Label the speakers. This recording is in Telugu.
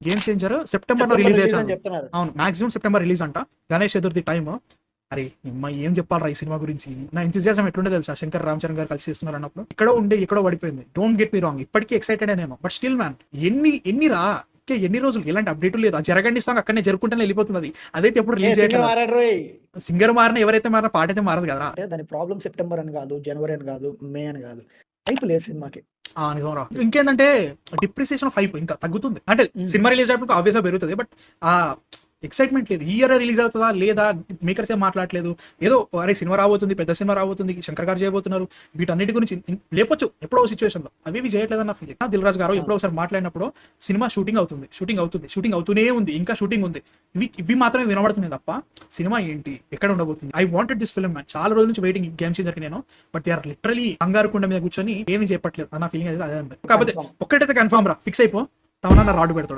Speaker 1: గేమ్ చేంజర్ సెప్టెంబర్ లో రిలీజ్ అయ్యాను.
Speaker 2: చెప్తున్నారు.
Speaker 1: అవును, మాక్సిమం సెప్టెంబర్ రిలీజ్ అంట. గణేష్ చతుర్థి టైమ్. అరే అమ్మా ఏం చెప్పాలరా ఈ సినిమా గురించి. నా ఎంతూజియాజం ఎట్లుండే తెలుసా, శంకర్ రామ్ చరణ్ గారు కలిసి చేస్తున్నారు అన్నప్పుడు ఎక్కడో ఉండే ఎక్కడో పడిపోయింది. డోంట్ గెట్ మీ రాంగ్, ఇప్పటికీ ఎక్సైటెడ్ నేను. బట్ స్టిల్ మ్యాన్, ఎన్ని రా ఎన్ని రోజులు ఎలాంటి అప్డేట్ లేదు. ఆ జరగండి సాంగ్ అక్కడనే జరుగుకుంటూనే వెళ్ళిపోతుంది. అదైతే ఎప్పుడు రిలీజ్ చేయట్లేదు. సింగర్ మారిన ఎవరైతే మారిన పాట అయితే మారదు కదా.
Speaker 2: దాని ప్రాబ్లం సెప్టెంబర్ అని కాదు, జనవరి అని కాదు, మే అని కాదు, హైప్ లేదు సినిమాకి.
Speaker 1: నిజంరా. ఇంకేంటంటే డిప్రిసియేషన్ ఆఫ్ హైప్ ఇంకా తగ్గుతుంది. అంటే సినిమా రిలీజ్ అయినప్పుడు ఆబ్వియస్ గా పెరుగుతుంది, బట్ ఆ ఎక్సైట్మెంట్ లేదు. ఈ ఇయర్ రిలీజ్ అవుతుందా లేదా మేకర్స్ ఏం మాట్లాడలేదు. ఏదో అరే సినిమా రాబోతుంది, పెద్ద సినిమా రాబోతుంది, శంకర్ గారు చేయబోతున్నారు, వీటన్నిటి గురించి లేపొచ్చు ఎప్పుడో సిచ్యువేషన్ లో. అవి చేయట్లేదన్న ఫీలింగ్. దిల్ రాజు గారు ఎప్పుడో ఒకసారి మాట్లాడినప్పుడు సినిమా షూటింగ్ అవుతూనే ఉంది, ఇంకా షూటింగ్ ఉంది, ఇవి మాత్రమే వినబడుతున్నాయి తప్ప సినిమా ఏంటి ఎక్కడ ఉండబోతుంది. I wanted this film man. చాలా రోజుల నుంచి వెయిటింగ్ గేమ్ చేంజర్ కి నేను. బట్ దే ఆర్ లిటరలీ అంగారు కుండ మీద కూర్చొని ఏమీ చెప్పట్లేదు అన్న ఫీలింగ్ అయితే అదే ఉంది. కాకపోతే ఒక్కటైతే కన్ఫర్మ్ రా, ఫిక్స్ అయిపో, తమన్నా రాడు పెడతాడు.